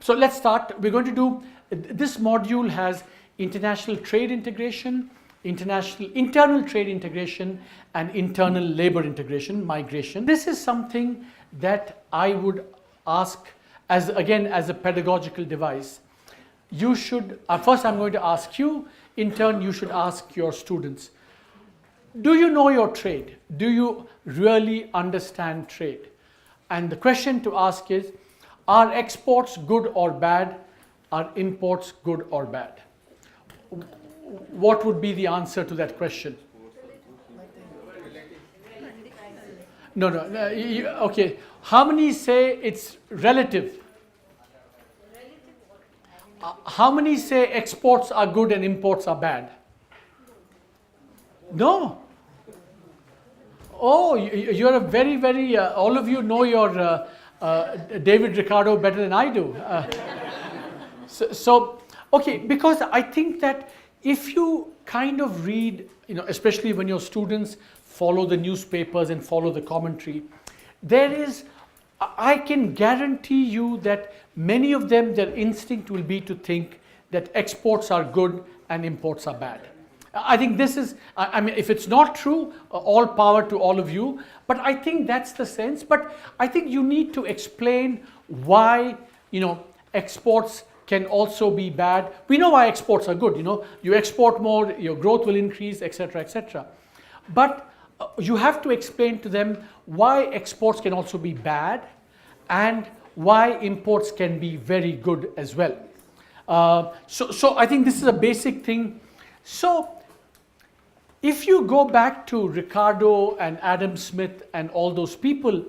So let's start. We're going to do, this module has international trade integration, internal trade integration, and internal labor integration, migration. This is something that I would ask as a pedagogical device. You should, first I'm going to ask you, in turn you should ask your students. Do you know your trade? Do you really understand trade? And the question to ask is, are exports good or bad? Are imports good or bad? What would be the answer to that question? No, okay. How many say it's relative? How many say exports are good and imports are bad? No. Oh, you're a very, very, all of you know your David Ricardo better than I do. Okay, because I think that if you kind of read, especially when your students follow the newspapers and follow the commentary, I can guarantee you that many of them, their instinct will be to think that exports are good and imports are bad. I think this is, if it's not true, all power to all of you, but I think that's the sense. But I think you need to explain why, exports can also be bad. We know why exports are good, you export more, your growth will increase, etc., etc. But you have to explain to them why exports can also be bad and why imports can be very good as well. So I think this is a basic thing. So if you go back to Ricardo and Adam Smith and all those people,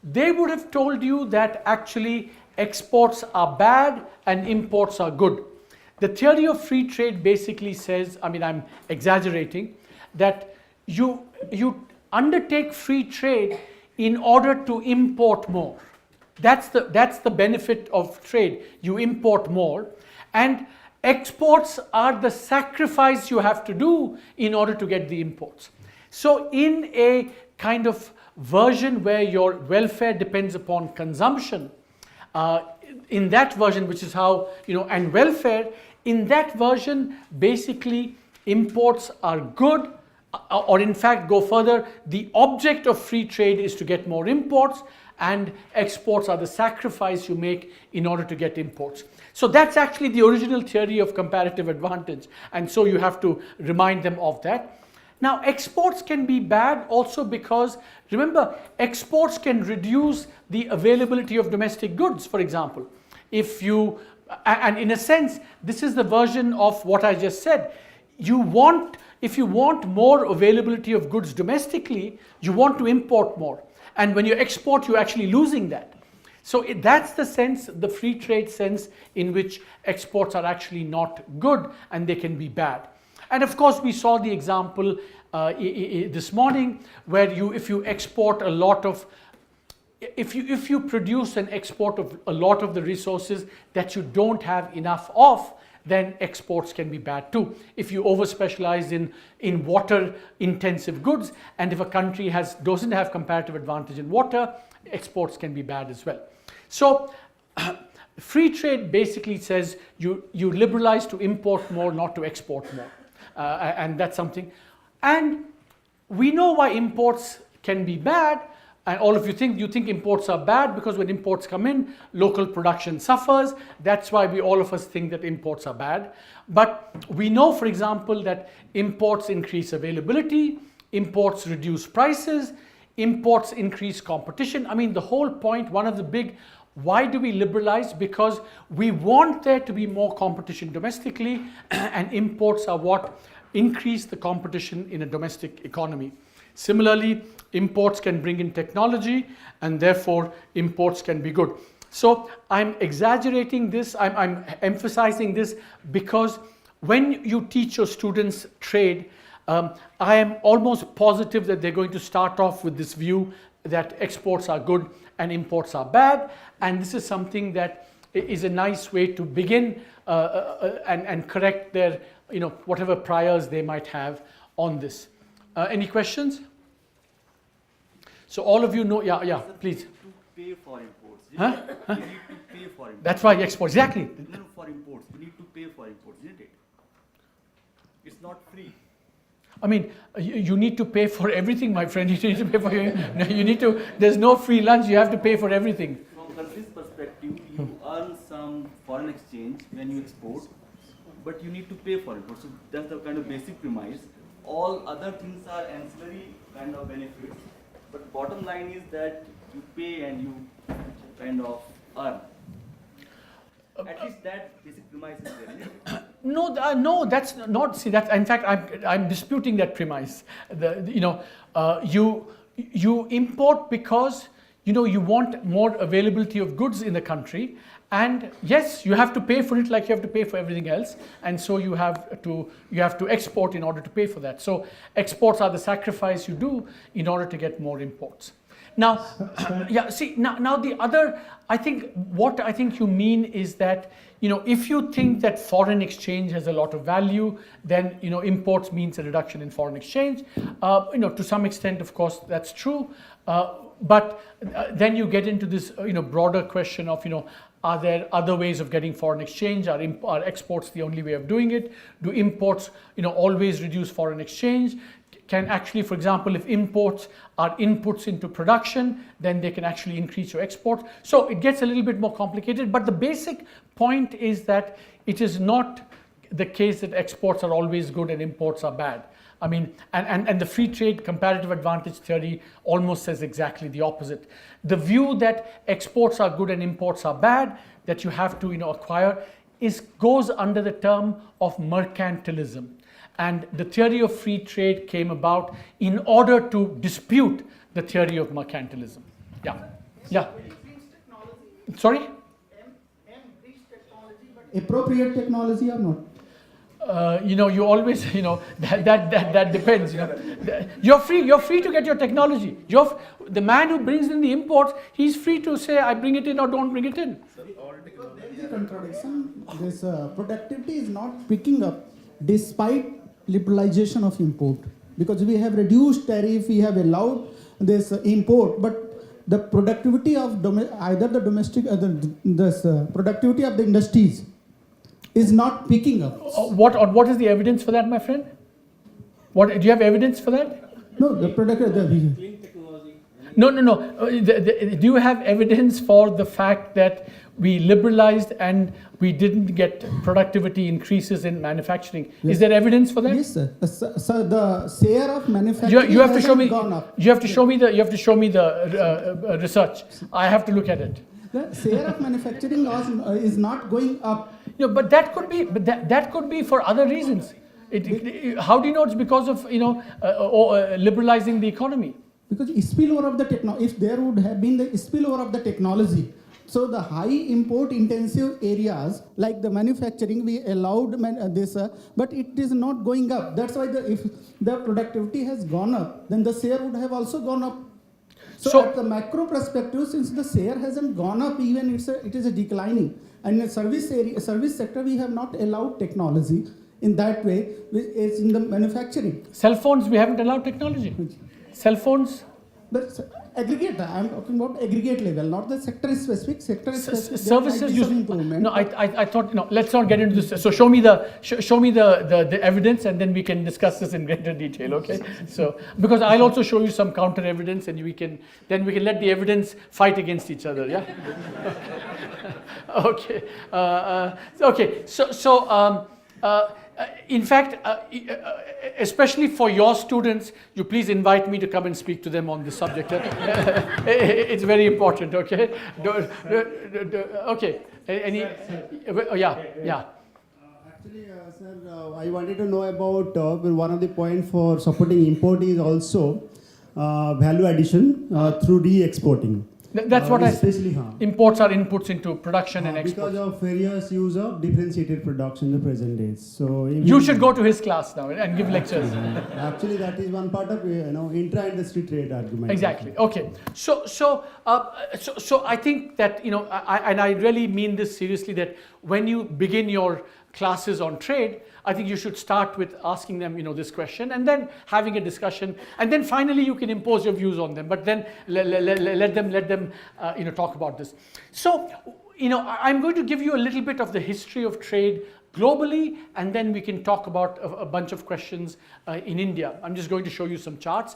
they would have told you that actually exports are bad and imports are good. The theory of free trade basically says, I'm exaggerating, that you undertake free trade in order to import more. That's the benefit of trade. You import more, and exports are the sacrifice you have to do in order to get the imports. So in a kind of version where your welfare depends upon consumption, in that version, which is how, and welfare, in that version, basically imports are good, or in fact go further, the object of free trade is to get more imports, and exports are the sacrifice you make in order to get imports. So that's actually the original theory of comparative advantage, and so you have to remind them of that. Now exports can be bad also because, remember, exports can reduce the availability of domestic goods, for example. And in a sense, this is the version of what I just said. If you want more availability of goods domestically, you want to import more. And when you export, you're actually losing that. So that's the sense, the free trade sense, in which exports are actually not good and they can be bad. And of course, we saw the example this morning where if you export a lot of, if you produce and export of a lot of the resources that you don't have enough of, then exports can be bad too. If you over-specialize in water-intensive goods, and if a country doesn't have comparative advantage in water, exports can be bad as well. So free trade basically says you liberalize to import more, not to export more. And that's something. And we know why imports can be bad. And all of you think imports are bad because when imports come in, local production suffers. That's why all of us think that imports are bad. But we know, for example, that imports increase availability, imports reduce prices, imports increase competition. The whole point, one of the big, why do we liberalize? Because we want there to be more competition domestically, and imports are what increase the competition in a domestic economy. Similarly, imports can bring in technology, and therefore imports can be good. So I'm exaggerating this, I'm emphasizing this because when you teach your students trade, I am almost positive that they're going to start off with this view that exports are good and imports are bad, and this is something that is a nice way to begin and correct their, whatever priors they might have on this. Any questions? So all of you know, yeah, please. To pay for imports. Huh? You need to pay pay for imports. That's why exports, exactly. No, for imports. You need to pay for imports, isn't it? It's not free. I mean, you need to pay for everything, my friend. You need to pay for you need to. There's no free lunch. You have to pay for everything. From country's perspective, you earn some foreign exchange when you export, but you need to pay for it. So that's the kind of basic premise. All other things are ancillary kind of benefits, but bottom line is that you pay and you kind of earn. At least that basic premise is there, isn't it? No, that's not. See, that's in fact, I'm disputing that premise. You import because you want more availability of goods in the country, and yes, you have to pay for it like you have to pay for everything else, and so you have to export in order to pay for that. So exports are the sacrifice you do in order to get more imports. Now, yeah. See, now the other. What I think you mean is that if you think that foreign exchange has a lot of value, then imports means a reduction in foreign exchange. To some extent, of course, that's true. But then you get into this broader question of are there other ways of getting foreign exchange? Are exports the only way of doing it? Do imports always reduce foreign exchange? Can actually, for example, if imports are inputs into production, then they can actually increase your exports. So it gets a little bit more complicated, but the basic point is that it is not the case that exports are always good and imports are bad. I mean, and the free trade comparative advantage theory almost says exactly the opposite. The view that exports are good and imports are bad, that you have to acquire, goes under the term of mercantilism. And the theory of free trade came about in order to dispute the theory of mercantilism. Yeah. Yeah. Sorry? Appropriate technology or not? You always, that depends. You're free to get your technology. The man who brings in the imports, he's free to say, I bring it in or don't bring it in. Because there is a contradiction. This productivity is not picking up despite liberalization of import, because we have reduced tariff, we have allowed this import, but the productivity of either the domestic productivity of the industries is not picking up. What is the evidence for that, my friend? Do you have evidence for that? No, the No. Do you have evidence for the fact that we liberalized and we didn't get productivity increases in manufacturing? Yes. Is there evidence for that? Yes, sir. So the share of manufacturing you have to show me. gone up. You have to show me the research. I have to look at it. The share of manufacturing is not going up. But that could be for other reasons. How do you know it's because of liberalizing the economy? Because spillover of the technology, if there would have been the spillover of the technology, so the high import intensive areas like the manufacturing, we allowed this, but it is not going up. That's why if the productivity has gone up, then the share would have also gone up. So at the macro perspective, since the share hasn't gone up, even it is a declining. And in the service sector, we have not allowed technology in that way. It's in the manufacturing. Cell phones, we haven't allowed technology. Cell phones. But aggregate, I'm talking about aggregate level, not the sector specific. Sector specific. Services improvement. No, I thought let's not get into this. So show me the evidence, and then we can discuss this in greater detail. Okay. So because I'll also show you some counter evidence, and we can let the evidence fight against each other. Yeah. Okay. Okay. So. In fact, especially for your students, you please invite me to come and speak to them on this subject. It's very important, okay? Okay. Yeah. Actually, sir, I wanted to know about one of the points for supporting import is also value addition through re-exporting. That's what imports are inputs into production and exports. Because of various use of differentiated production in the present days. So you should go to his class now and give lectures. Actually, that is one part of intra-industry trade argument. Exactly. Okay. So I think that I really mean this seriously, that when you begin your classes on trade, I think you should start with asking them, this question, and then having a discussion, and then finally you can impose your views on them. But then let them talk about this. So I'm going to give you a little bit of the history of trade globally, and then we can talk about a bunch of questions in India. I'm just going to show you some charts.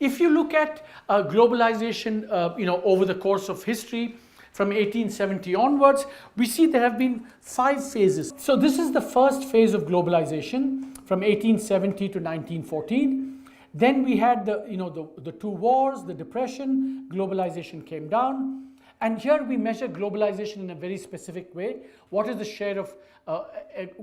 If you look at globalization, over the course of history, from 1870 onwards, we see there have been 5 phases. So this is the first phase of globalization from 1870 to 1914. Then we had the 2 wars, the depression, globalization came down. And here we measure globalization in a very specific way. What is the share of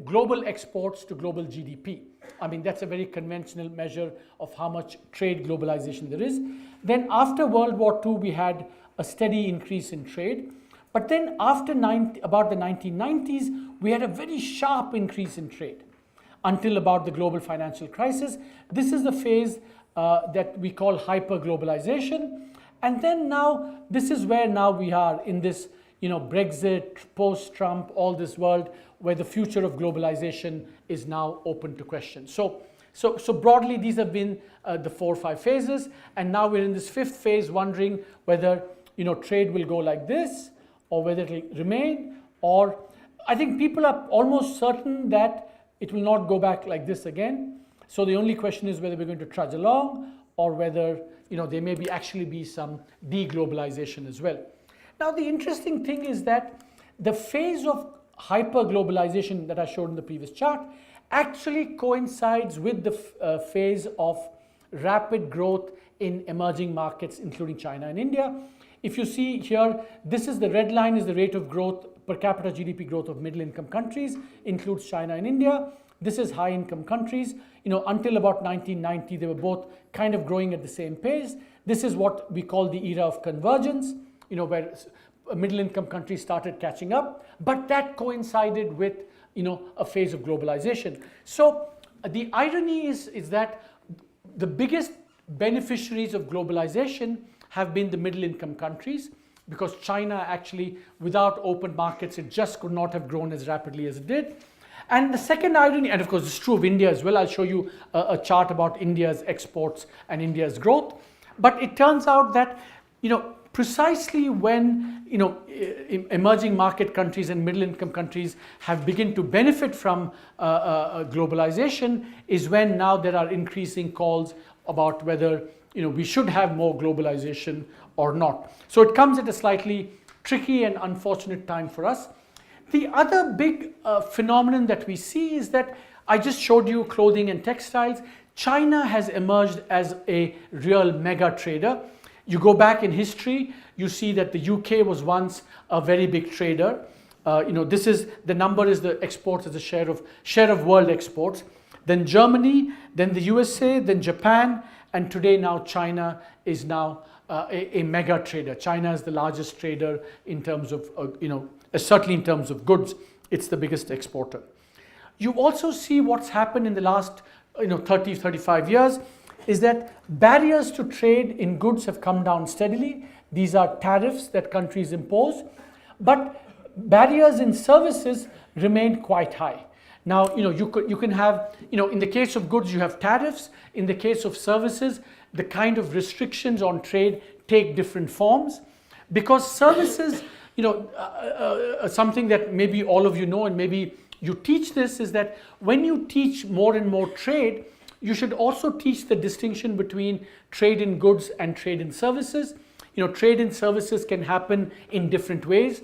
global exports to global GDP? I mean, that's a very conventional measure of how much trade globalization there is. Then after World War II, we had a steady increase in trade. But then after about the 1990s, we had a very sharp increase in trade until about the global financial crisis. This is the phase that we call hyperglobalization. And then now, this is where now we are in this, Brexit, post-Trump, all this world where the future of globalization is now open to question. So broadly, these have been the 4 or 5 phases. And now we're in this 5th phase wondering whether, trade will go like this or whether it will remain, or I think people are almost certain that it will not go back like this again. So the only question is whether we're going to trudge along or whether there may actually be some deglobalization as well. Now the interesting thing is that the phase of hyperglobalization that I showed in the previous chart actually coincides with the phase of rapid growth in emerging markets, including China and India. If you see here, this is the red line is the rate of growth, per capita GDP growth of middle income countries, includes China and India. This is high income countries. Until about 1990, they were both kind of growing at the same pace. This is what we call the era of convergence, where middle income countries started catching up, but that coincided with, a phase of globalization. So the irony is that the biggest beneficiaries of globalization have been the middle income countries, because China actually, without open markets, it just could not have grown as rapidly as it did. And the second irony, and of course it's true of India as well, I'll show you a chart about India's exports and India's growth. But it turns out that, precisely when, emerging market countries and middle income countries have begun to benefit from globalization is when now there are increasing calls about whether, we should have more globalization or not. So it comes at a slightly tricky and unfortunate time for us. The other big phenomenon that we see is that I just showed you clothing and textiles. China has emerged as a real mega trader. You go back in history, you see that the UK was once a very big trader. This is the number is the exports as a share of world exports. Then Germany, then the USA, then Japan, and today now China is now a mega trader. China is the largest trader in terms of, certainly in terms of goods, it's the biggest exporter. You also see what's happened in the last 30, 35 years is that barriers to trade in goods have come down steadily. These are tariffs that countries impose, but barriers in services remain quite high. Now, you can have, in the case of goods, you have tariffs. In the case of services, the kind of restrictions on trade take different forms, because services, something that maybe all of you know and maybe you teach this is that when you teach more and more trade, you should also teach the distinction between trade in goods and trade in services. Trade in services can happen in different ways.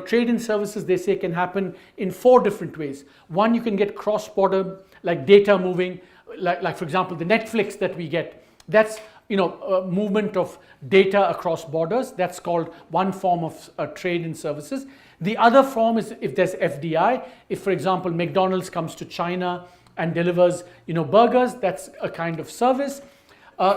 Trade in services, they say, can happen in 4 different ways. One, you can get cross-border, like data moving, like for example, the Netflix that we get. That's movement of data across borders. That's called one form of trade in services. The other form is if there's FDI. If, for example, McDonald's comes to China and delivers burgers, that's a kind of service.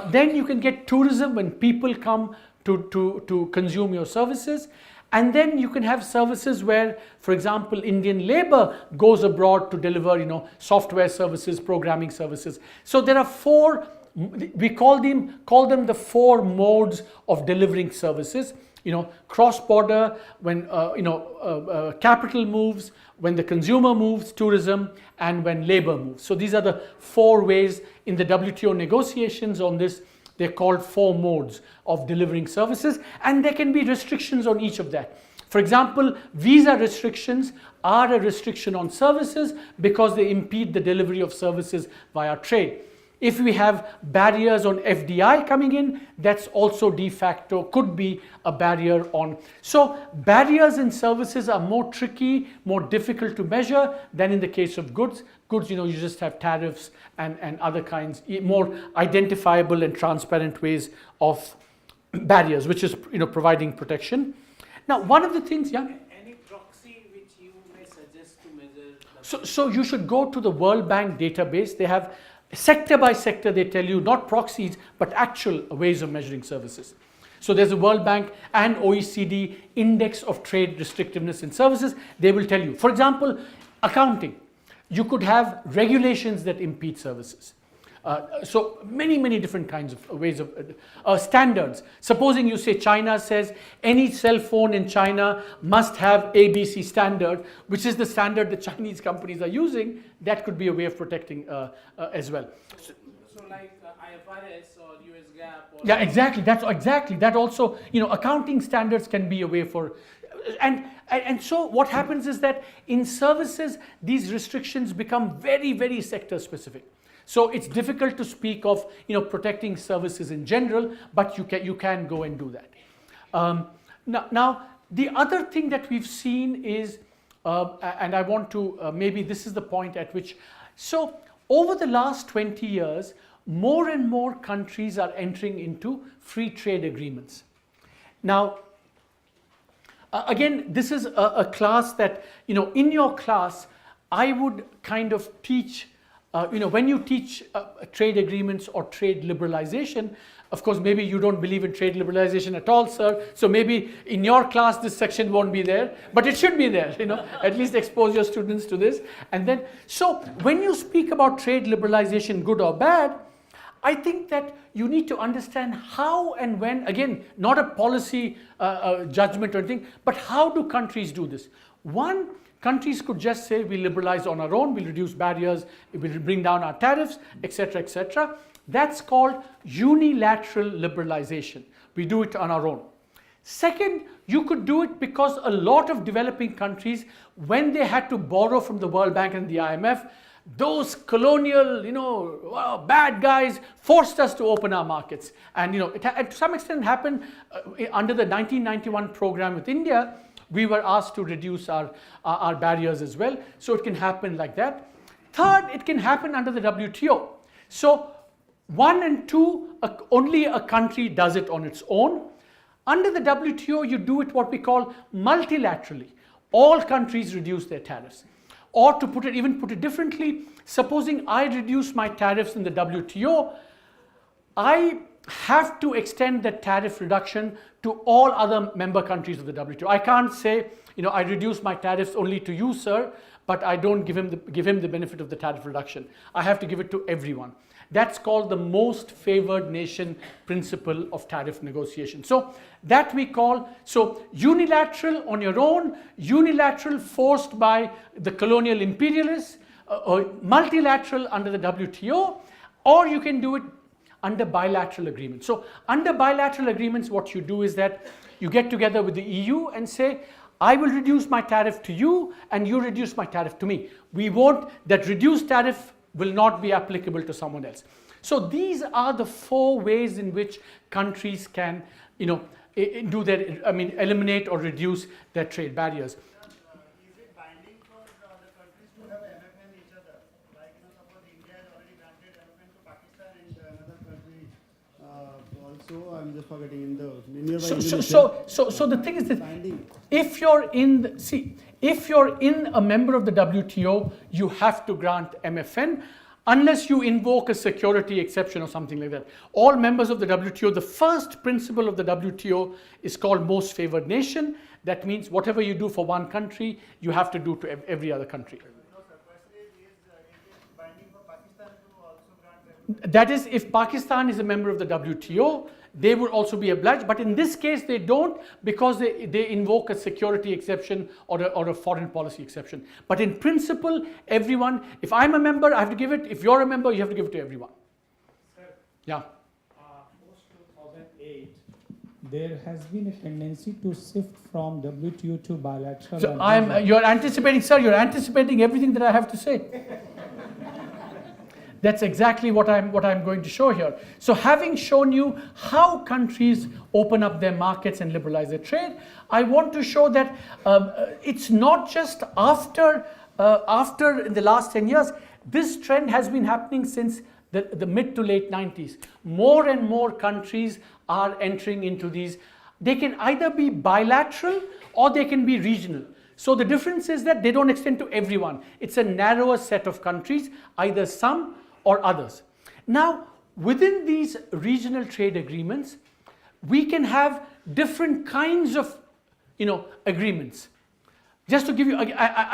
Then you can get tourism when people come to consume your services. And then you can have services where, for example, Indian labor goes abroad to deliver software services, programming services. So there are 4, we call them the 4 modes of delivering services. Cross-border, when capital moves, when the consumer moves, tourism, and when labor moves. So these are the 4 ways in the WTO negotiations on this. They're called 4 modes of delivering services, and there can be restrictions on each of that. For example, visa restrictions are a restriction on services because they impede the delivery of services via trade. If we have barriers on FDI coming in, that's also de facto could be a barrier on. So barriers in services are more tricky, more difficult to measure than in the case of goods. Goods, you just have tariffs and other kinds, more identifiable and transparent ways of barriers, which is providing protection. Now, one of the things, yeah. Any proxy which you may suggest to measure? So you should go to the World Bank database. They have sector by sector, they tell you not proxies, but actual ways of measuring services. So there's a World Bank and OECD index of trade restrictiveness in services. They will tell you, for example, accounting. You could have regulations that impede services. So many different kinds of ways of standards. Supposing you say China says any cell phone in China must have ABC standard, which is the standard the Chinese companies are using. That could be a way of protecting as well. So like IFRS or US GAAP. Or yeah, exactly. That's exactly that. Also, accounting standards can be a way for. And so what happens is that in services, these restrictions become very sector specific. So it's difficult to speak of protecting services in general, but you can go and do that. Now the other thing that we've seen is, and I want to maybe this is the point at which, so over the last 20 years, more and more countries are entering into free trade agreements. Now, again, this is a class that, in your class, I would kind of teach, when you teach trade agreements or trade liberalization, of course, maybe you don't believe in trade liberalization at all, sir. So maybe in your class, this section won't be there, but it should be there, at least expose your students to this. And then, so when you speak about trade liberalization, good or bad, I think that you need to understand how and when, again, not a policy judgment or anything, but how do countries do this? One, countries could just say we liberalize on our own, we'll reduce barriers, we'll bring down our tariffs, etc., etc. That's called unilateral liberalization. We do it on our own. Second, you could do it because a lot of developing countries, when they had to borrow from the World Bank and the IMF, those colonial, bad guys forced us to open our markets. And, it to some extent happened under the 1991 program with India. We were asked to reduce our barriers as well. So it can happen like that. Third, it can happen under the WTO. So 1 and 2, only a country does it on its own. Under the WTO, you do it what we call multilaterally. All countries reduce their tariffs. Or to put it differently, supposing I reduce my tariffs in the WTO, I have to extend that tariff reduction to all other member countries of the WTO. I can't say, I reduce my tariffs only to you, sir, but I don't give him the benefit of the tariff reduction. I have to give it to everyone. That's called the most favored nation principle of tariff negotiation. So that we call, so unilateral on your own, unilateral forced by the colonial imperialists, or multilateral under the WTO, or you can do it under bilateral agreements. So under bilateral agreements, what you do is that you get together with the EU and say, I will reduce my tariff to you and you reduce my tariff to me. We won't, that reduced tariff will not be applicable to someone else. So these are the 4 ways in which countries can, do their, eliminate or reduce their trade barriers. Is it binding for the countries to have MFN each other? Like, suppose India has already granted MFN to Pakistan and another country also, I'm just forgetting, in the nearby Indonesia. So the thing is that Binding. if you're in a member of the WTO, you have to grant MFN unless you invoke a security exception or something like that. All members of the WTO, the first principle of the WTO is called most favored nation. That means whatever you do for one country, you have to do to every other country. No, sir. Question is it binding for Pakistan to also grant MFN? That is, if Pakistan is a member of the WTO, they would also be obliged, but in this case they don't, because they invoke a security exception or a foreign policy exception. But in principle, everyone, if I'm a member, I have to give it. If you're a member, you have to give it to everyone. Sir, Yeah. post 2008, there has been a tendency to shift from WTO to bilateral. So you're anticipating, sir, you're anticipating everything that I have to say. That's exactly what I'm going to show here. So having shown you how countries open up their markets and liberalize their trade, I want to show that it's not just after in the last 10 years. This trend has been happening since the mid to late 90s. More and more countries are entering into these. They can either be bilateral or they can be regional. So the difference is that they don't extend to everyone. It's a narrower set of countries, either some or others. Now, within these regional trade agreements, we can have different kinds of, agreements. Just to give you,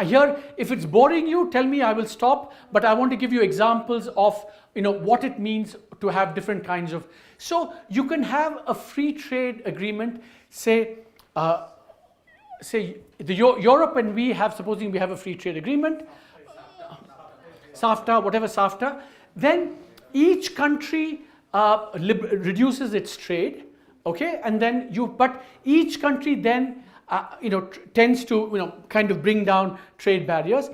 here, if it's boring you, tell me, I will stop. But I want to give you examples of, what it means to have different kinds of. So you can have a free trade agreement, say Europe and we have, supposing we have a free trade agreement, SAFTA, whatever SAFTA, then each country reduces its trade, okay, and then but each country then tends to kind of bring down trade barriers.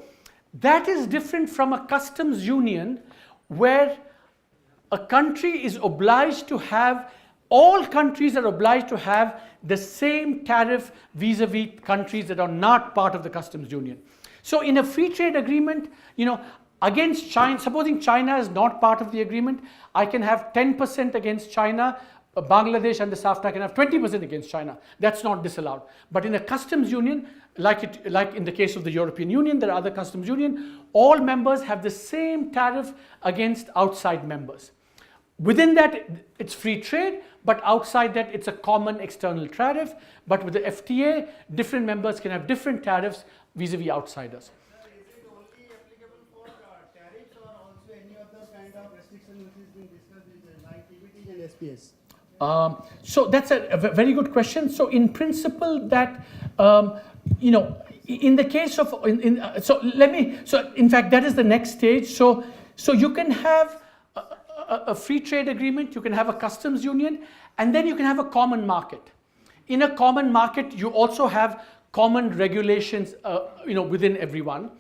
That is different from a customs union where a country is obliged to have, all countries are obliged to have the same tariff vis-a-vis countries that are not part of the customs union. So in a free trade agreement, against China, supposing China is not part of the agreement, I can have 10% against China. Bangladesh and the SAFTA can have 20% against China. That's not disallowed. But in a customs union, like in the case of the European Union, there are other customs union, all members have the same tariff against outside members. Within that, it's free trade, but outside that, it's a common external tariff. But with the FTA, different members can have different tariffs vis-a-vis outsiders. Is it only applicable for tariffs or also any other kind of restriction which is being discussed like TBT and SPS? So that's a very good question. So in principle, that in the case of so in fact that is the next stage. So you can have a free trade agreement, you can have a customs union, and then you can have a common market. In a common market, you also have common regulations, within everyone.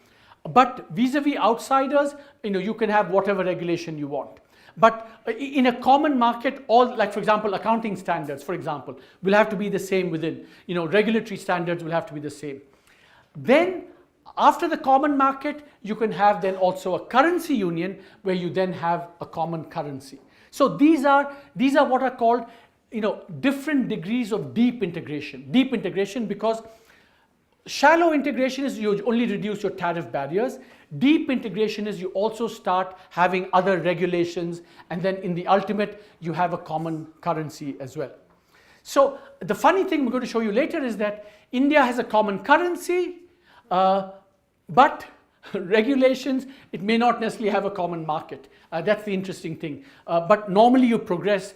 But vis-a-vis outsiders, you can have whatever regulation you want. But in a common market, all, like for example, accounting standards, for example, will have to be the same within. Regulatory standards will have to be the same. Then, after the common market, you can have then also a currency union where you then have a common currency. So these are what are called, different degrees of deep integration. Deep integration because shallow integration is you only reduce your tariff barriers. Deep integration is you also start having other regulations, and then in the ultimate, you have a common currency as well. So the funny thing we're going to show you later is that India has a common currency, but regulations, it may not necessarily have a common market. That's the interesting thing. But normally you progress,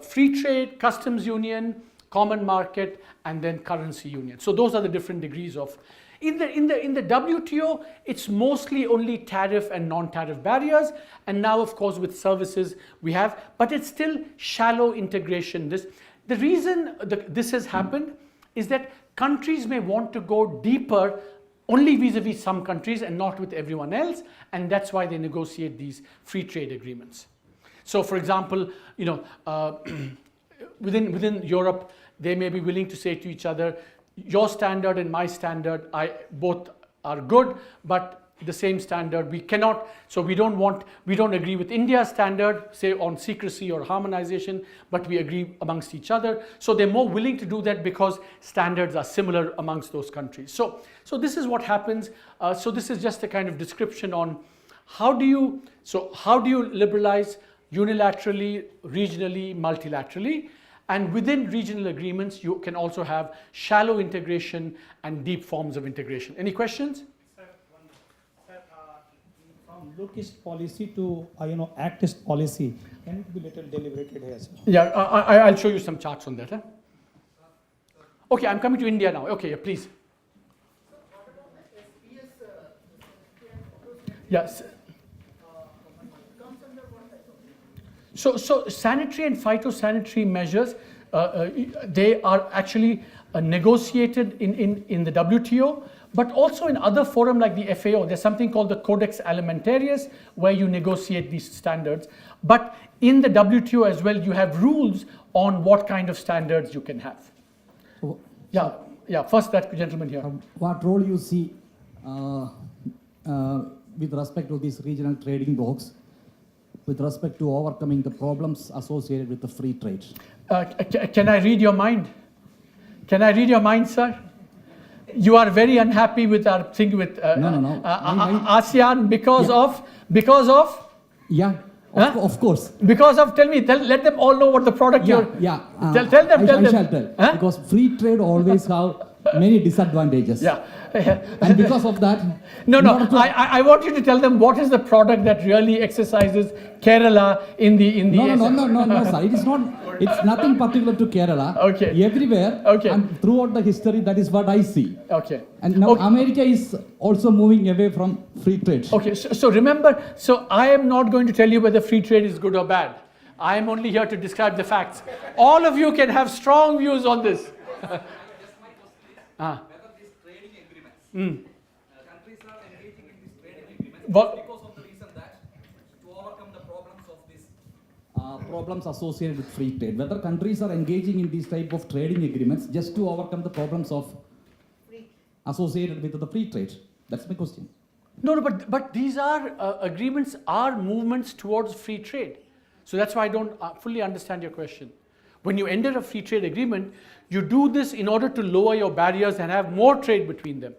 free trade, customs union, common market, and then currency union. So those are the different degrees of. In the WTO, it's mostly only tariff and non-tariff barriers, and now of course with services we have, but it's still shallow integration. The reason this has happened is that countries may want to go deeper only vis-a-vis some countries and not with everyone else, and that's why they negotiate these free trade agreements. So for example, within Europe, they may be willing to say to each other, your standard and my standard, both are good, but the same standard we cannot. So we don't agree with India's standard, say on secrecy or harmonization, but we agree amongst each other. So they're more willing to do that because standards are similar amongst those countries. So this is what happens. So this is just a kind of description on how do you liberalize unilaterally, regionally, multilaterally. And within regional agreements, you can also have shallow integration and deep forms of integration. Any questions? Sir, from lookist policy to actist policy, can it be little deliberated here, sir? Yeah, I'll show you some charts on that. Huh? Okay, I'm coming to India now. Okay, please. Yes. So sanitary and phytosanitary measures, they are actually negotiated in the WTO, but also in other forums like the FAO. There's something called the Codex Alimentarius, where you negotiate these standards. But in the WTO as well, you have rules on what kind of standards you can have. Yeah. First, that gentleman here. What role you see with respect to these regional trading blocks, with respect to overcoming the problems associated with the free trade? Can I read your mind? Can I read your mind, sir? You are very unhappy with our thing with No. ASEAN because of? Yeah, of course. Because of, let them all know what the product you're. Tell them. I shall tell. Huh? Because free trade always have many disadvantages. Yeah. And because of that. No. I want you to tell them what is the product that really exercises Kerala in the. No, sir. It is not. It's nothing particular to Kerala. Okay. Everywhere. Okay. And throughout the history, that is what I see. Okay. And now America is also moving away from free trade. Okay. So remember. So I am not going to tell you whether free trade is good or bad. I am only here to describe the facts. All of you can have strong views on this. Whether these trading agreements, countries are engaging in these trading agreements because of the reason that to overcome the problems of these problems associated with free trade. Whether countries are engaging in these type of trading agreements just to overcome the problems of associated with the free trade. That's my question. No, but these are agreements, are movements towards free trade. So that's why I don't fully understand your question. When you enter a free trade agreement, you do this in order to lower your barriers and have more trade between them.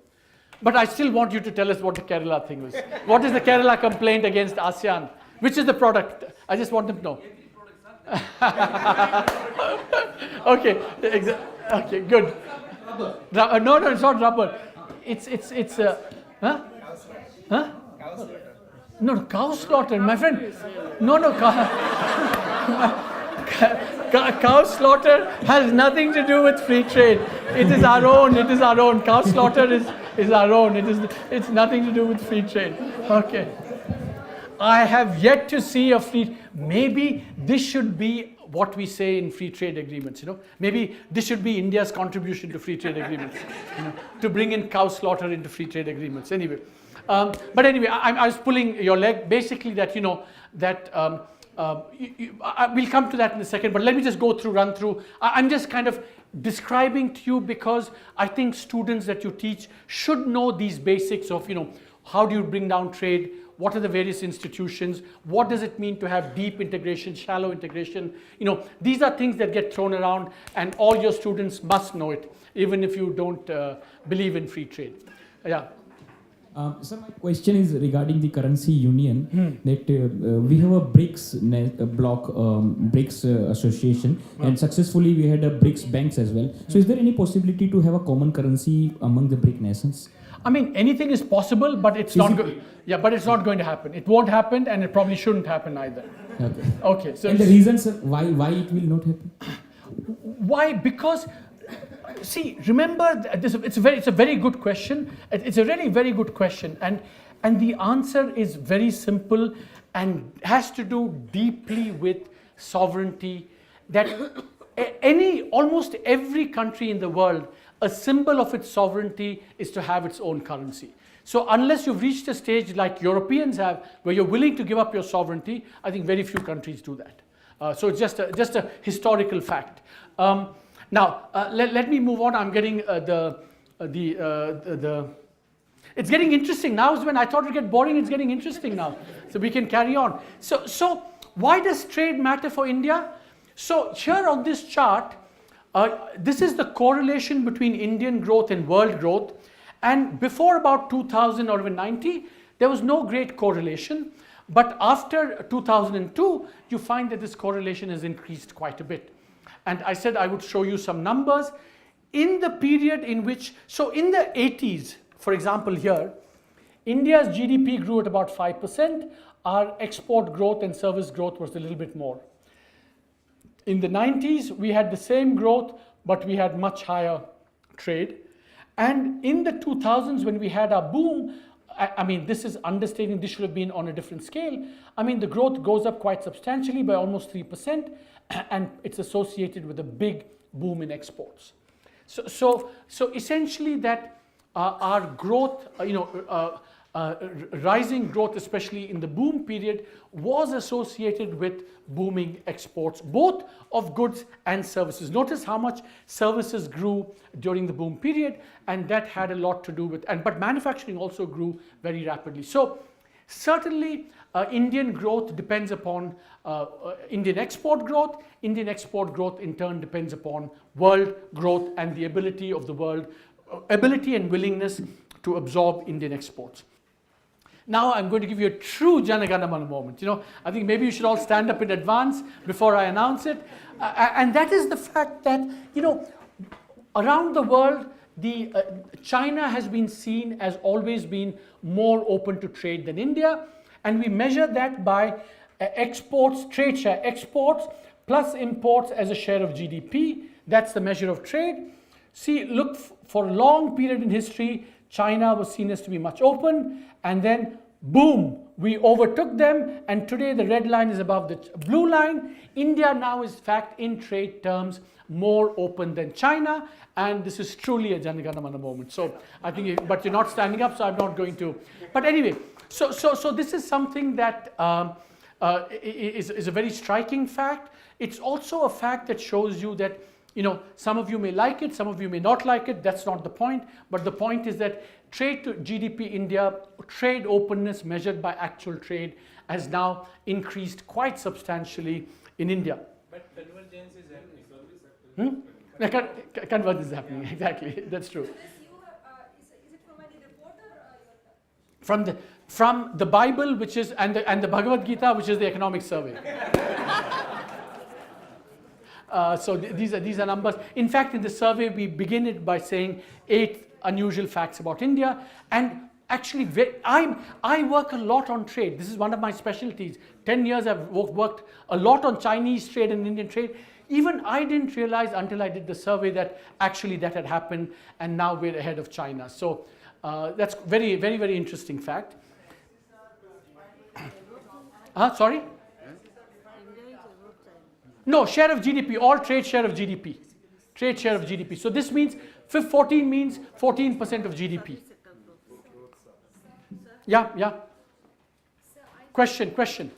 But I still want you to tell us what the Kerala thing was. What is the Kerala complaint against ASEAN? Which is the product? I just want them to know. Okay, okay, good. No, it's not rubber. It's huh? No, cow slaughter, my friend. No, cow slaughter has nothing to do with free trade. It is our own. Cow slaughter is our own. It's nothing to do with free trade. Okay. I have yet to see a free. Maybe this should be what we say in free trade agreements. Maybe this should be India's contribution to free trade agreements. To bring in cow slaughter into free trade agreements. Anyway. But anyway, I was pulling your leg. Basically, that we'll come to that in a second. But let me just run through. I'm just kind of describing to you because I think students that you teach should know these basics of how do you bring down trade. What are the various institutions? What does it mean to have deep integration, shallow integration? These are things that get thrown around, and all your students must know it, even if you don't believe in free trade. Yeah. Sir, my question is regarding the currency union. That we have a BRICS block, BRICS association, and successfully we had a BRICS banks as well. So, is there any possibility to have a common currency among the BRIC nations? I mean, anything is possible, but it's not going. Yeah, but it's not going to happen. It won't happen, and it probably shouldn't happen either. Okay. So, and the reasons why it will not happen? Why? Because, see, remember, it's a very good question. It's a really very good question, and the answer is very simple and has to do deeply with sovereignty. That almost every country in the world, a symbol of its sovereignty is to have its own currency. So unless you've reached a stage like Europeans have, where you're willing to give up your sovereignty, I think very few countries do that. So it's just a historical fact. Now let me move on. I'm getting it's getting interesting now. Is when I thought it would get boring. It's getting interesting now. So we can carry on. So why does trade matter for India? So here on this chart, this is the correlation between Indian growth and world growth. And before about 2000 or even 90, there was no great correlation. But after 2002, you find that this correlation has increased quite a bit. And I said I would show you some numbers. In the period in which, so in the 80s, for example here, India's GDP grew at about 5%. Our export growth and service growth was a little bit more. In the 90s, we had the same growth, but we had much higher trade. And in the 2000s, when we had our boom, I mean, this is understating, this should have been on a different scale. I mean, the growth goes up quite substantially by almost 3%, and it's associated with a big boom in exports. So essentially that our growth, rising growth, especially in the boom period, was associated with booming exports, both of goods and services. Notice how much services grew during the boom period, and that had a lot to do with, but manufacturing also grew very rapidly. So certainly Indian growth depends upon Indian export growth. Indian export growth in turn depends upon world growth and the ability of the world, ability and willingness to absorb Indian exports. Now I'm going to give you a true Jana Gana Mana moment. I think maybe you should all stand up in advance before I announce it. And that is the fact that, around the world, China has been seen as always being more open to trade than India. And we measure that by exports, trade share, exports plus imports as a share of GDP. That's the measure of trade. See, look, for a long period in history, China was seen as to be much open, and then boom, we overtook them, and today the red line is above the blue line. India now is, in fact, in trade terms, more open than China, and this is truly a Jana Gana Mana moment. So I think, but you're not standing up, so I'm not going to. But anyway, so this is something that is a very striking fact. It's also a fact that shows you that, some of you may like it, some of you may not like it. That's not the point. But the point is that trade to GDP India, trade openness measured by actual trade, has now increased quite substantially in India. But convergence is happening. Convergence is happening, exactly. That's true. So this is it from any report or From the Bible, which is and the Bhagavad Gita, which is the economic survey. So these are numbers. In fact, in the survey, we begin it by saying 8 unusual facts about India. And actually, I work a lot on trade. This is one of my specialties. 10 years I've worked a lot on Chinese trade and Indian trade. Even I didn't realize until I did the survey that actually that had happened, and now we're ahead of China. So that's very, very, very interesting fact. Sorry? No, share of GDP, all trade share of GDP. Trade share of GDP. So this means 14 means 14% of GDP. Yeah. Question.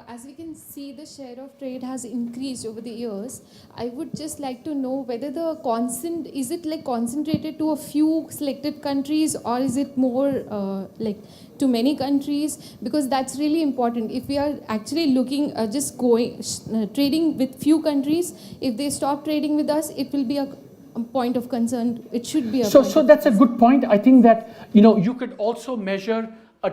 As we can see, the share of trade has increased over the years. I would just like to know whether is it like concentrated to a few selected countries, or is it more like to many countries? Because that's really important. If we are actually looking, trading with few countries, if they stop trading with us, it will be a point of concern. It should be a So that's a good point. I think that, you could also measure a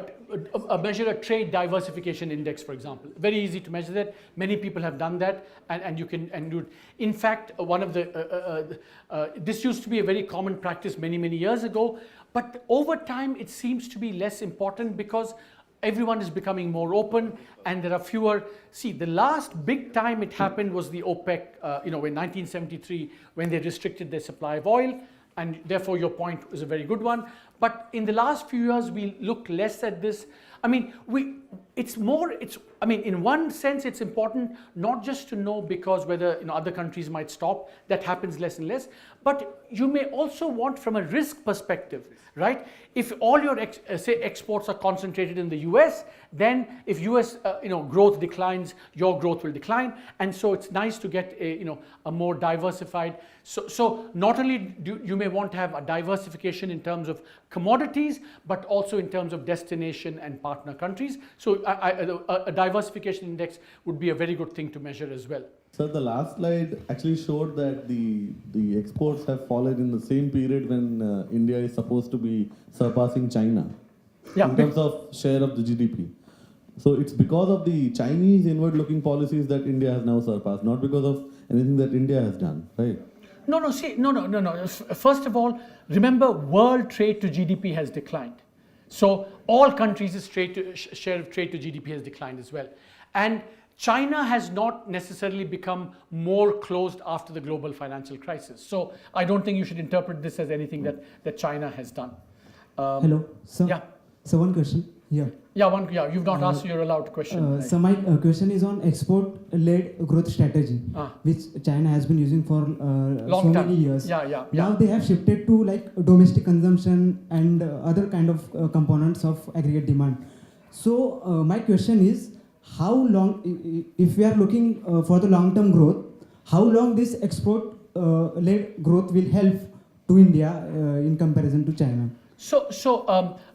trade diversification index, for example. Very easy to measure that. Many people have done that, and you can do it. In fact, one of this used to be a very common practice many years ago, but over time it seems to be less important because everyone is becoming more open, and there are fewer. See, the last big time it happened was the OPEC, in 1973, when they restricted their supply of oil. And therefore, your point is a very good one. But in the last few years, we look less at this. I mean, in one sense, it's important not just to know because whether other countries might stop. That happens less and less. But you may also want from a risk perspective, right? If all your exports are concentrated in the US, then if US growth declines, your growth will decline. And so it's nice to get a more diversified. So not only do you may want to have a diversification in terms of commodities, but also in terms of destination and partner countries. So a diversification index would be a very good thing to measure as well. Sir, the last slide actually showed that the exports have fallen in the same period when India is supposed to be surpassing China in terms of share of the GDP. So it's because of the Chinese inward-looking policies that India has now surpassed, not because of anything that India has done, right? No. First of all, remember, world trade to GDP has declined. So all countries' share of trade to GDP has declined as well. And China has not necessarily become more closed after the global financial crisis. So I don't think you should interpret this as anything that China has done. Hello, sir. Yeah. So one question here. Yeah, you've not asked your allowed question. So my question is on export-led growth strategy, which China has been using for so many years. Yeah. Now they have shifted to like domestic consumption and other kind of components of aggregate demand. So my question is, how long, if we are looking for the long-term growth, how long this export-led growth will help to India in comparison to China?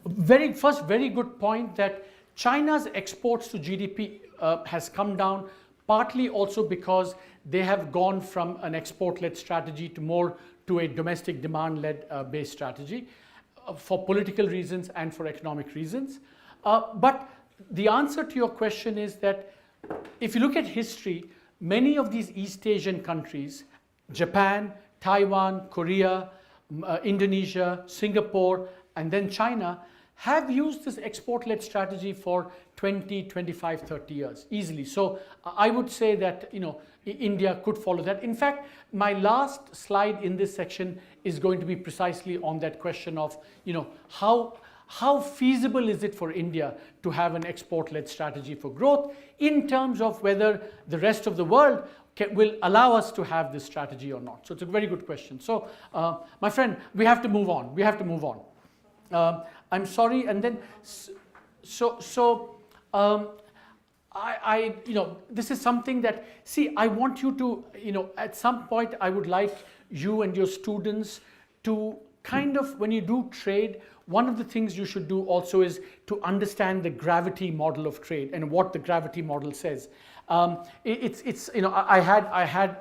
Very good point that China's exports to GDP has come down, partly also because they have gone from an export-led strategy to a domestic demand-led based strategy for political reasons and for economic reasons. But the answer to your question is that if you look at history, many of these East Asian countries, Japan, Taiwan, Korea, Indonesia, Singapore, and then China, have used this export-led strategy for 20, 25, 30 years easily. So I would say that India could follow that. In fact, my last slide in this section is going to be precisely on that question of how feasible is it for India to have an export-led strategy for growth in terms of whether the rest of the world will allow us to have this strategy or not. So it's a very good question. So my friend, we have to move on. I'm sorry, and then this is something that, see, I want you to, at some point I would like you and your students to kind of, when you do trade, one of the things you should do also is to understand the gravity model of trade and what the gravity model says. I had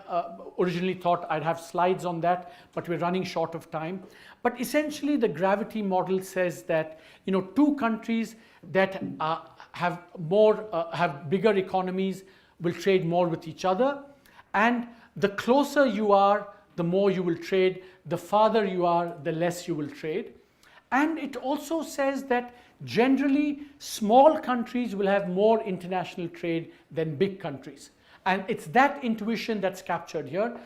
originally thought I'd have slides on that, but we're running short of time. But essentially the gravity model says that two countries that have bigger economies will trade more with each other, and the closer you are, the more you will trade. The farther you are, the less you will trade. And it also says that generally small countries will have more international trade than big countries. And it's that intuition that's captured here.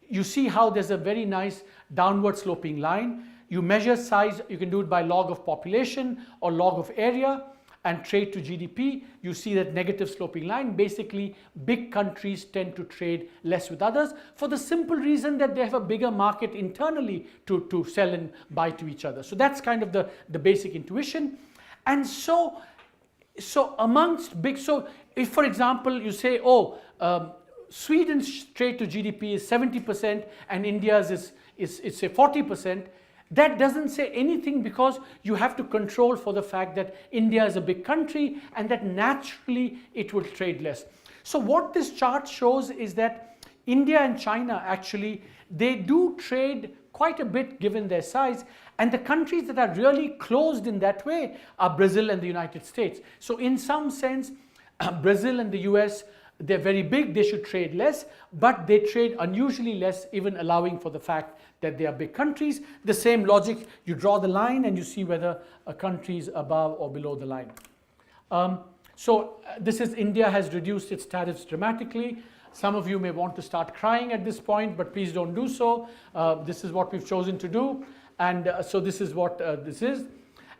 You see how there's a very nice downward sloping line. You measure size, you can do it by log of population or log of area, and trade to GDP. You see that negative sloping line. Basically, big countries tend to trade less with others for the simple reason that they have a bigger market internally to sell and buy to each other. So that's kind of the basic intuition. And so amongst big, so if for example you say, Sweden's trade to GDP is 70% and India's is say 40%, that doesn't say anything because you have to control for the fact that India is a big country and that naturally it will trade less. So what this chart shows is that India and China actually, they do trade quite a bit given their size, and the countries that are really closed in that way are Brazil and the United States. So in some sense, Brazil and the US, they're very big, they should trade less, but they trade unusually less, even allowing for the fact that they are big countries. The same logic, you draw the line and you see whether a country is above or below the line. This is India has reduced its tariffs dramatically. Some of you may want to start crying at this point, but please don't do so. This is what we've chosen to do. And so this is what this is.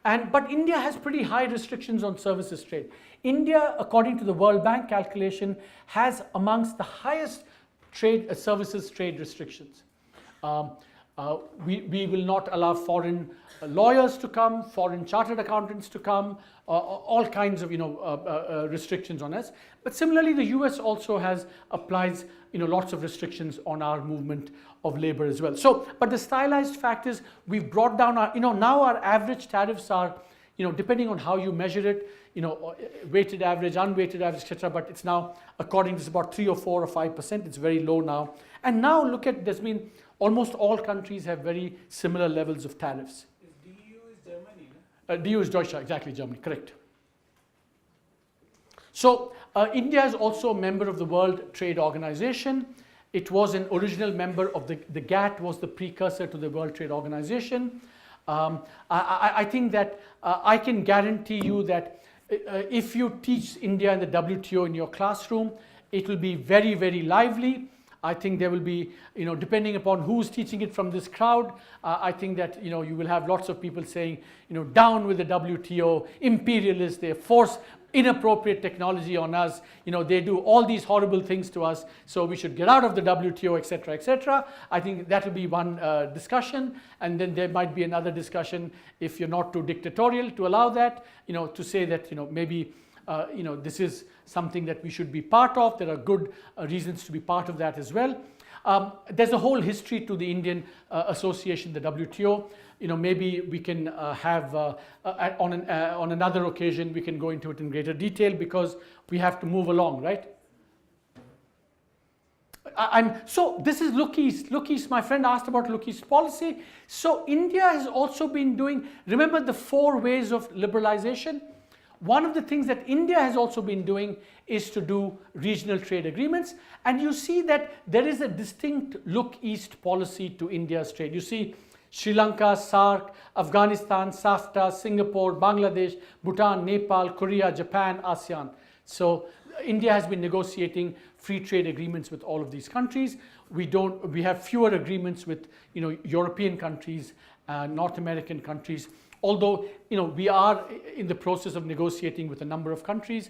But India has pretty high restrictions on services trade. India, according to the World Bank calculation, has amongst the highest services trade restrictions. We will not allow foreign lawyers to come, foreign chartered accountants to come, all kinds of restrictions on us. But similarly, the US also applies lots of restrictions on our movement of labor as well. So, but the stylized fact is we've brought down our, now our average tariffs are, depending on how you measure it, weighted average, unweighted average, etc. But it's now, according to this, about 3 or 4 or 5%. It's very low now. And now look at, there's been almost all countries have very similar levels of tariffs. DU is Germany, DU is Deutschland, exactly, Germany, correct. So India is also a member of the World Trade Organization. It was an original member of the GATT, was the precursor to the World Trade Organization. I think that I can guarantee you that if you teach India and the WTO in your classroom, it will be very, very lively. I think there will be, depending upon who's teaching it from this crowd, I think that, you will have lots of people saying, down with the WTO, imperialists, they force inappropriate technology on us, they do all these horrible things to us, so we should get out of the WTO, etc., etc. I think that will be one discussion, and then there might be another discussion, if you're not too dictatorial, to allow that, to say that, maybe this is something that we should be part of. There are good reasons to be part of that as well. There's a whole history to the Indian association, the WTO. Maybe we can have, on another occasion, we can go into it in greater detail, because we have to move along, right? So this is Look East. Look East, my friend asked about Look East policy. So India has also been doing, remember the 4 ways of liberalization? One of the things that India has also been doing is to do regional trade agreements, and you see that there is a distinct Look East policy to India's trade. You see Sri Lanka, SAARC, Afghanistan, SAFTA, Singapore, Bangladesh, Bhutan, Nepal, Korea, Japan, ASEAN. So India has been negotiating free trade agreements with all of these countries. We have fewer agreements with European countries, North American countries. Although, we are in the process of negotiating with a number of countries,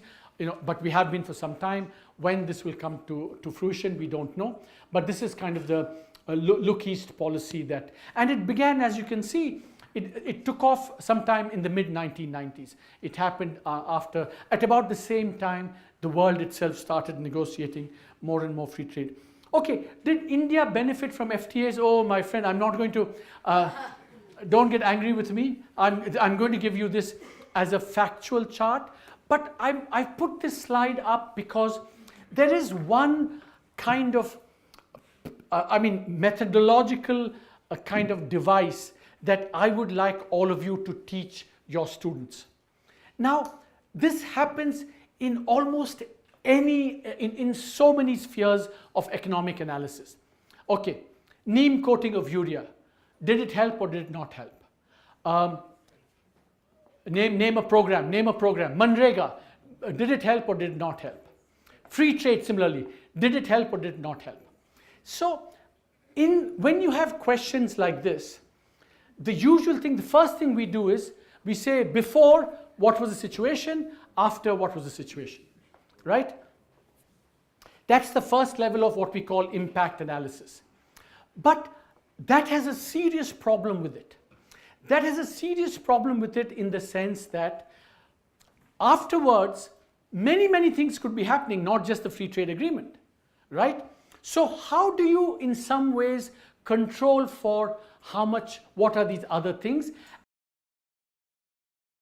but we have been for some time. When this will come to fruition, we don't know. But this is kind of the Look East policy and it began, as you can see, it took off sometime in the mid-1990s. It happened at about the same time the world itself started negotiating more and more free trade. Okay, did India benefit from FTAs? Oh, my friend, I'm not going to... don't get angry with me. I'm going to give you this as a factual chart, but I've put this slide up because there is one kind of, methodological kind of device that I would like all of you to teach your students. Now, this happens in almost in so many spheres of economic analysis. Okay, neem coating of urea. Did it help or did it not help? Name a program. Manrega, did it help or did it not help? Free trade, similarly, did it help or did it not help? So, when you have questions like this, the usual thing, the first thing we do is, we say before, what was the situation? After, what was the situation? Right? That's the first level of what we call impact analysis. But that has a serious problem with it. That has a serious problem with it in the sense that afterwards, many, many things could be happening, not just the free trade agreement, right? So how do you, in some ways, control for how much, what are these other things?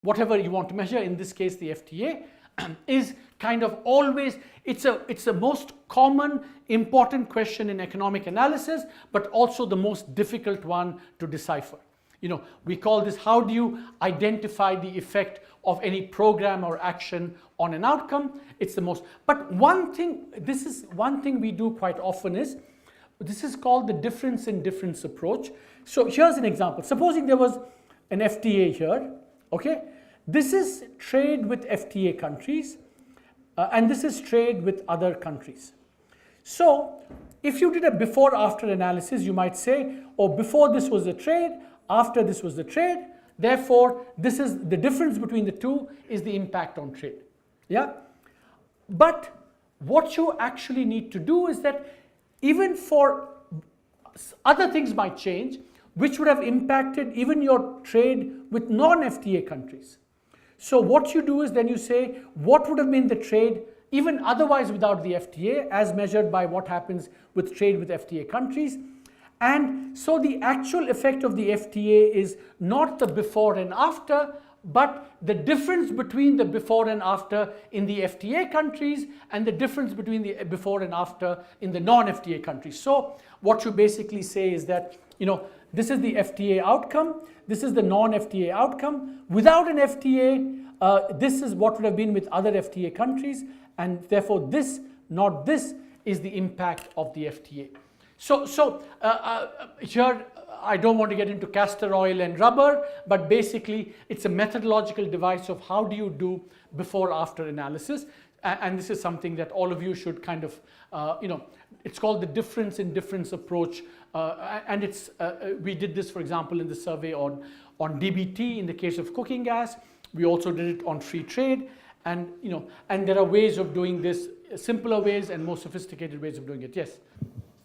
Whatever you want to measure, in this case, the FTA, is kind of always, it's the most common, important question in economic analysis, but also the most difficult one to decipher. We call this, how do you identify the effect of any program or action on an outcome? It's the most, but this is one thing we do quite often is, this is called the difference in difference approach. So here's an example. Supposing there was an FTA here, okay? This is trade with FTA countries, and this is trade with other countries. So if you did a before-after analysis, you might say, oh, before this was the trade, after this was the trade, therefore this is the difference between the two is the impact on trade. Yeah? But what you actually need to do is that even for other things might change, which would have impacted even your trade with non-FTA countries. So what you do is then you say, what would have been the trade even otherwise without the FTA as measured by what happens with trade with FTA countries. And so the actual effect of the FTA is not the before and after, but the difference between the before and after in the FTA countries and the difference between the before and after in the non-FTA countries. So what you basically say is that, this is the FTA outcome, this is the non-FTA outcome. Without an FTA, this is what would have been with other FTA countries, and therefore this, not this, is the impact of the FTA. So here I don't want to get into castor oil and rubber, but basically it's a methodological device of how do you do before-after analysis. And this is something that all of you should kind of, it's called the difference in difference approach. And it's, we did this, for example, in the survey on DBT in the case of cooking gas. We also did it on free trade. And, and there are ways of doing this, simpler ways and more sophisticated ways of doing it. Yes?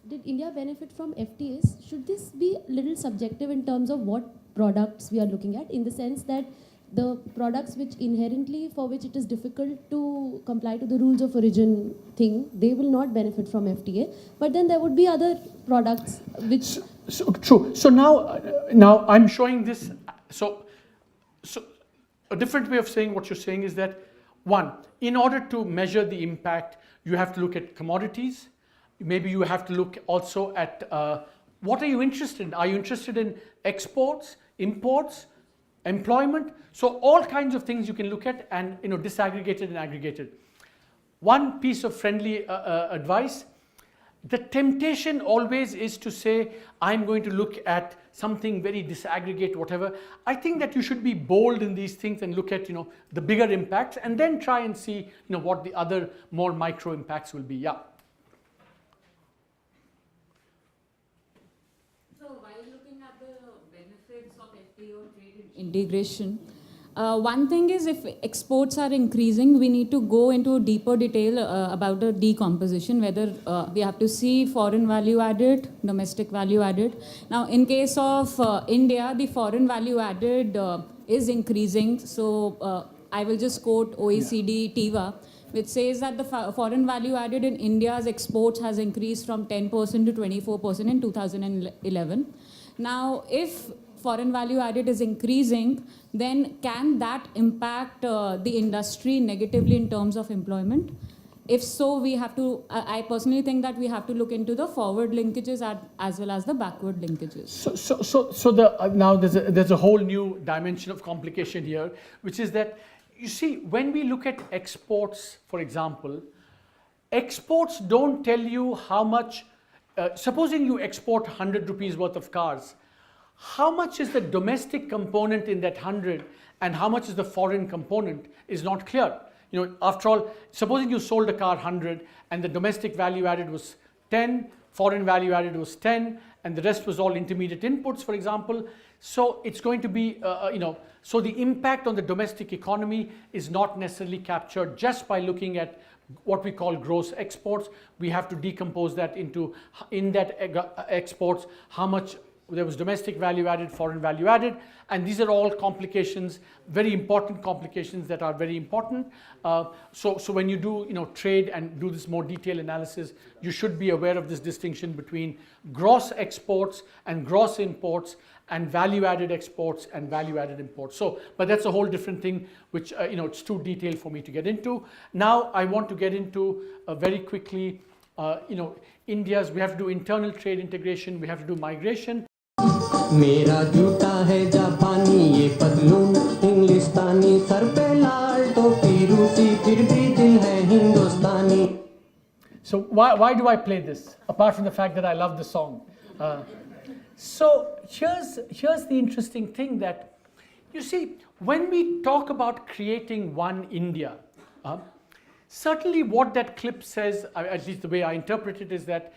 Did India benefit from FTAs? Should this be a little subjective in terms of what products we are looking at, in the sense that the products which inherently, for which it is difficult to comply to the rules of origin thing, they will not benefit from FTA. But then there would be other products which... So true. So now I'm showing this. So a different way of saying what you're saying is that, one, in order to measure the impact, you have to look at commodities. Maybe you have to look also at what are you interested in? Are you interested in exports, imports, employment? So all kinds of things you can look at and disaggregated and aggregated. One piece of friendly advice: the temptation always is to say, I'm going to look at something very disaggregate, whatever. I think that you should be bold in these things and look at the bigger impacts, and then try and see what the other more micro impacts will be. Yeah. Integration. One thing is, if exports are increasing, we need to go into deeper detail about the decomposition, whether we have to see foreign value added, domestic value added. Now, in case of India, the foreign value added is increasing. So I will just quote OECD TIVA, which says that the foreign value added in India's exports has increased from 10% to 24% in 2011. Now, if foreign value added is increasing, then can that impact the industry negatively in terms of employment? If so, we have to, I personally think that we have to look into the forward linkages as well as the backward linkages. So now there's a whole new dimension of complication here, which is that, you see, when we look at exports, for example, exports don't tell you how much, supposing you export 100 rupees worth of cars, how much is the domestic component in that 100 and how much is the foreign component is not clear. After all, supposing you sold a car 100 and the domestic value added was 10, foreign value added was 10, and the rest was all intermediate inputs, for example. So it's going to be, so the impact on the domestic economy is not necessarily captured just by looking at what we call gross exports. We have to decompose that into, in that exports, how much there was domestic value added, foreign value added, and these are all complications, very important complications that are very important. So when you do trade and do this more detailed analysis, you should be aware of this distinction between gross exports and gross imports, and value added exports and value added imports. So, but that's a whole different thing, which it's too detailed for me to get into. Now I want to get into very quickly, India's, we have to do internal trade integration, we have to do migration. मेरा जूता है जापानी ये पतलून इंग्लिस्तानी sir पे लाल टोपी रूसी फिर भी दिल है हिंदुस्तानी. So why do I play this, apart from the fact that I love the song? So here's the interesting thing, that you see, when we talk about creating one India, certainly what that clip says, at least the way I interpret it, is that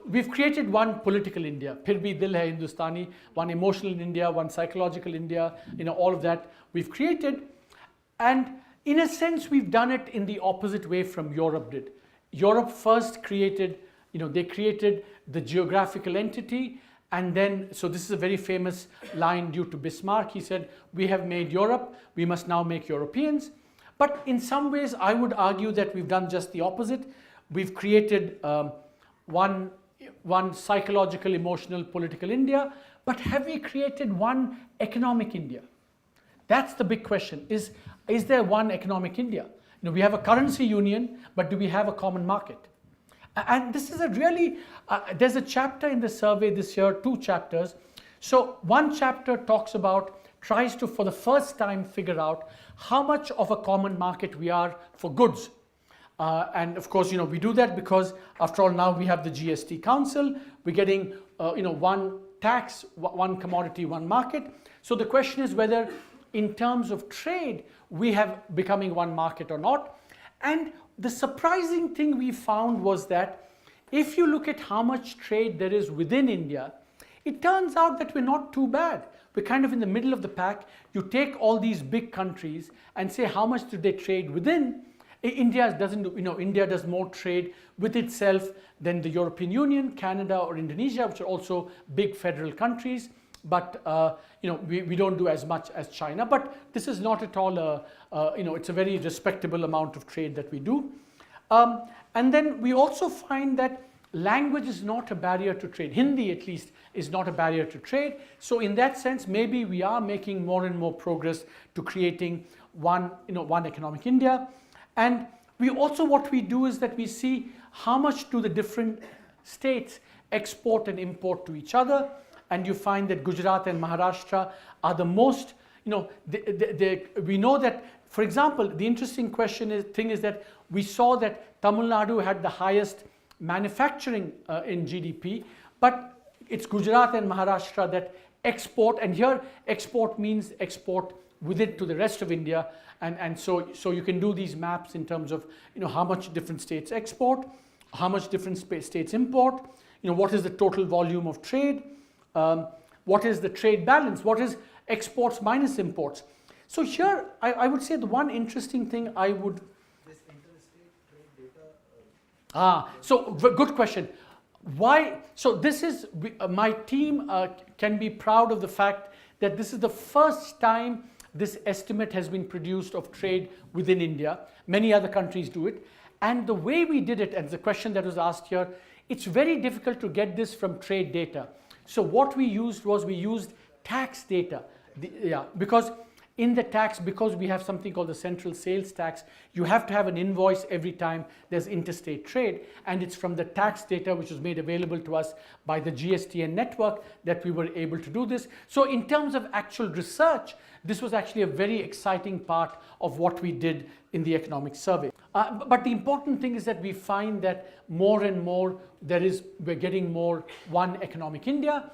we've created one political India, phir bhi dil hai Hindustani, one emotional India, one psychological India, all of that we've created. And in a sense, we've done it in the opposite way from Europe did. Europe first created, they created the geographical entity, and then, so this is a very famous line due to Bismarck. He said, we have made Europe, we must now make Europeans. But in some ways, I would argue that we've done just the opposite. We've created one psychological, emotional, political India, but have we created one economic India? That's the big question. Is there one economic India? We have a currency union, but do we have a common market? And this is a really, there's a chapter in the survey this year, 2 chapters. So one chapter talks about, tries to, for the first time, figure out how much of a common market we are for goods. And of course, we do that because after all, now we have the GST Council. We're getting, one tax, one commodity, one market. So the question is whether in terms of trade, we have becoming one market or not. And the surprising thing we found was that if you look at how much trade there is within India, it turns out that we're not too bad. We're kind of in the middle of the pack. You take all these big countries and say how much do they trade within. India doesn't, India does more trade with itself than the European Union, Canada or Indonesia, which are also big federal countries. But we don't do as much as China. But this is not at all it's a very respectable amount of trade that we do. And then we also find that language is not a barrier to trade. Hindi, at least, is not a barrier to trade. So in that sense, maybe we are making more and more progress to creating one economic India. And we also, what we do is that we see how much do the different states export and import to each other. And you find that Gujarat and Maharashtra are the most, we know that, for example, the interesting thing is that we saw that Tamil Nadu had the highest manufacturing in GDP, but it's Gujarat and Maharashtra that export, and here export means export with it to the rest of India, and so you can do these maps in terms of how much different states export, how much different states import, what is the total volume of trade, what is the trade balance, what is exports minus imports. So here I would say the one interesting thing I would so good question. Why? So this is, my team can be proud of the fact that this is the first time this estimate has been produced of trade within India. Many other countries do it. And the way we did it, and the question that was asked here, it's very difficult to get this from trade data. So what we used was we used tax data. Because in the tax, because we have something called the central sales tax, you have to have an invoice every time there's interstate trade, and it's from the tax data which was made available to us by the GSTN network that we were able to do this. So in terms of actual research, this was actually a very exciting part of what we did in the economic survey. But the important thing is that we find that more and more we're getting more one economic India.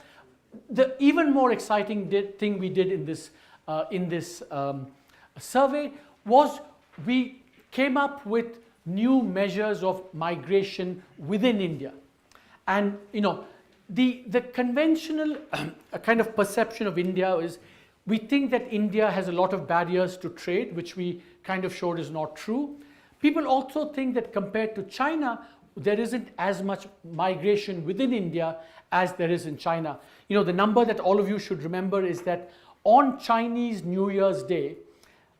The even more exciting thing we did in this survey was we came up with new measures of migration within India. And the conventional kind of perception of India is we think that India has a lot of barriers to trade, which we kind of showed is not true. People also think that compared to China, there isn't as much migration within India as there is in China. The number that all of you should remember is that on Chinese New Year's Day,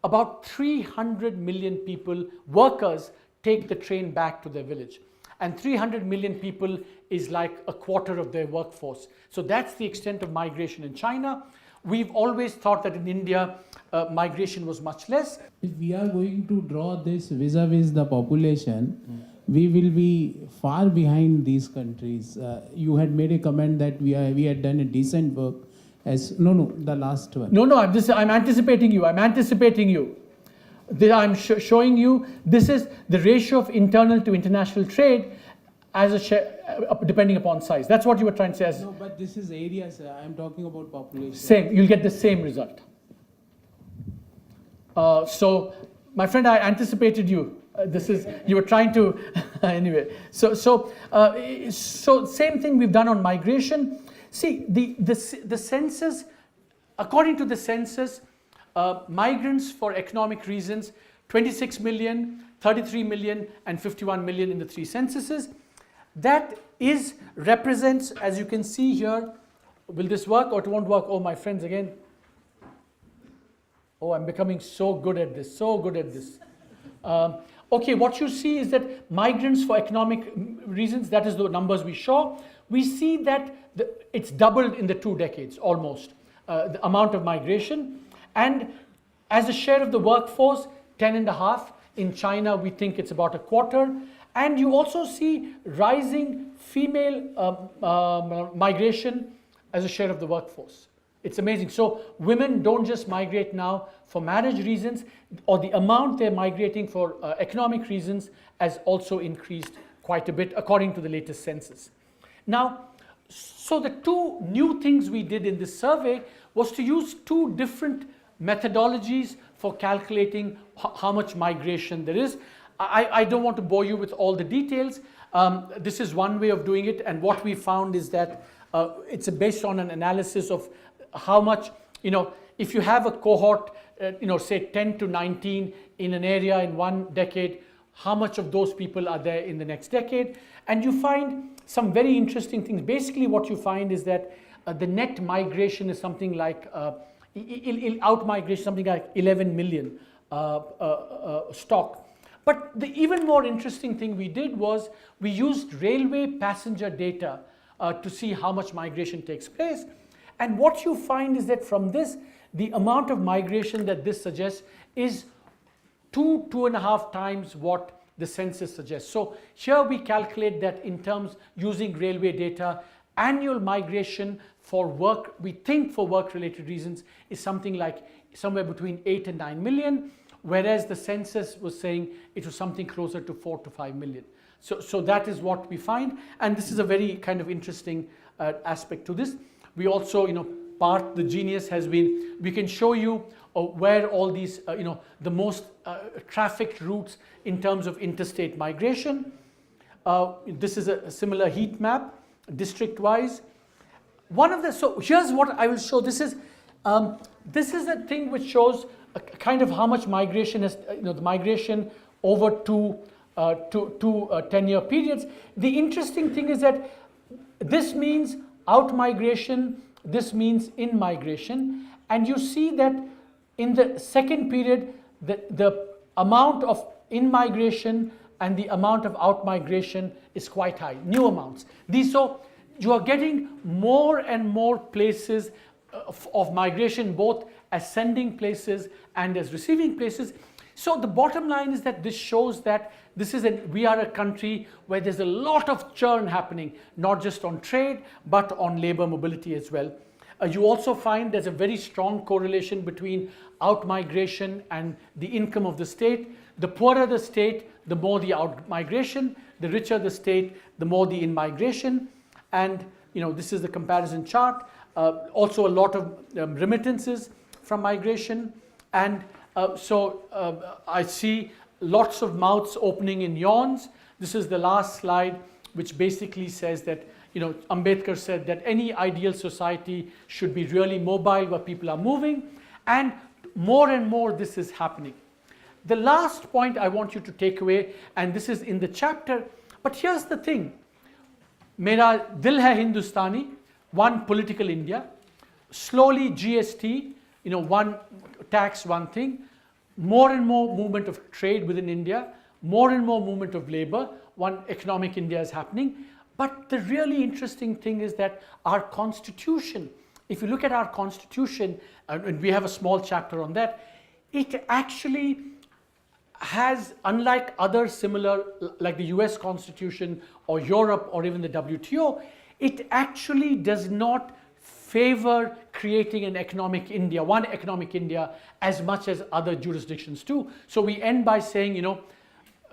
about 300 million people, workers, take the train back to their village. And 300 million people is like a quarter of their workforce. So that's the extent of migration in China. We've always thought that in India, migration was much less. If we are going to draw this vis-a-vis the population, we will be far behind these countries. You had made a comment that we had done a decent work. The last one. I'm anticipating you. I'm showing you this is the ratio of internal to international trade as a share, depending upon size. That's what you were trying to say. No, but this is area, sir. I'm talking about population. Same. You'll get the same result. So, my friend, I anticipated you. You were trying to, anyway. So same thing we've done on migration. See, the census, according to the census, migrants for economic reasons, 26 million, 33 million, and 51 million in the three censuses. That represents, as you can see here, will this work or it won't work? Oh, my friends, again. Oh, I'm becoming so good at this, Okay, what you see is that migrants for economic reasons, that is the numbers we show. We see that it's doubled in the 2 decades, almost, the amount of migration. And as a share of the workforce, 10.5. In China, we think it's about a quarter. And you also see rising female migration as a share of the workforce. It's amazing. So women don't just migrate now for marriage reasons, or the amount they're migrating for economic reasons has also increased quite a bit according to the latest census. Now, so the two new things we did in this survey was to use two different methodologies for calculating how much migration there is. I don't want to bore you with all the details. This is one way of doing it, and what we found is that it's based on an analysis of how much, if you have a cohort, say 10 to 19 in an area in one decade, how much of those people are there in the next decade? And you find some very interesting things. Basically what you find is that the net migration is something like, out-migration something like 11 million stock. But the even more interesting thing we did was we used railway passenger data to see how much migration takes place. And what you find is that from this, the amount of migration that this suggests is 2.5 times what the census suggests. So here we calculate that in terms using railway data, annual migration for work, we think for work-related reasons, is something like somewhere between 8 and 9 million, whereas the census was saying it was something closer to 4 to 5 million. So that is what we find, and this is a very kind of interesting aspect to this. We also, part the genius has been, we can show you where all these, the most trafficked routes in terms of interstate migration. This is a similar heat map, district-wise. So here's what I will show. This is a thing which shows kind of how much migration has, the migration over two 10-year periods. The interesting thing is that this means out migration, this means in migration, and you see that in the second period, the amount of in migration and the amount of out migration is quite high, new amounts. So you are getting more and more places of migration, both as sending places and as receiving places. So the bottom line is that this shows that we are a country where there's a lot of churn happening, not just on trade, but on labor mobility as well. You also find there's a very strong correlation between out-migration and the income of the state. The poorer the state, the more the out-migration. The richer the state, the more the in-migration. And this is the comparison chart. Also a lot of remittances from migration. And so I see lots of mouths opening in yawns. This is the last slide, which basically says that, Ambedkar said that any ideal society should be really mobile, where people are moving, and more this is happening. The last point I want you to take away, and this is in the chapter, but here's the thing. Mera dil hai Hindustani, one political India, slowly GST, one tax, one thing, more and more movement of trade within India, more and more movement of labor, one economic India is happening. But the really interesting thing is that our constitution, if you look at our constitution, and we have a small chapter on that, it actually has, unlike other similar, like the US Constitution or Europe or even the WTO, it actually does not favor creating an economic India, one economic India, as much as other jurisdictions do. So we end by saying,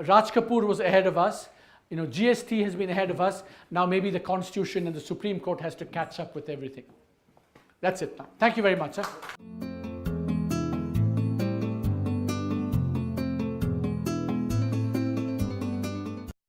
Raj Kapoor was ahead of us, GST has been ahead of us, now maybe the Constitution and the Supreme Court has to catch up with everything. That's it now. Thank you very much.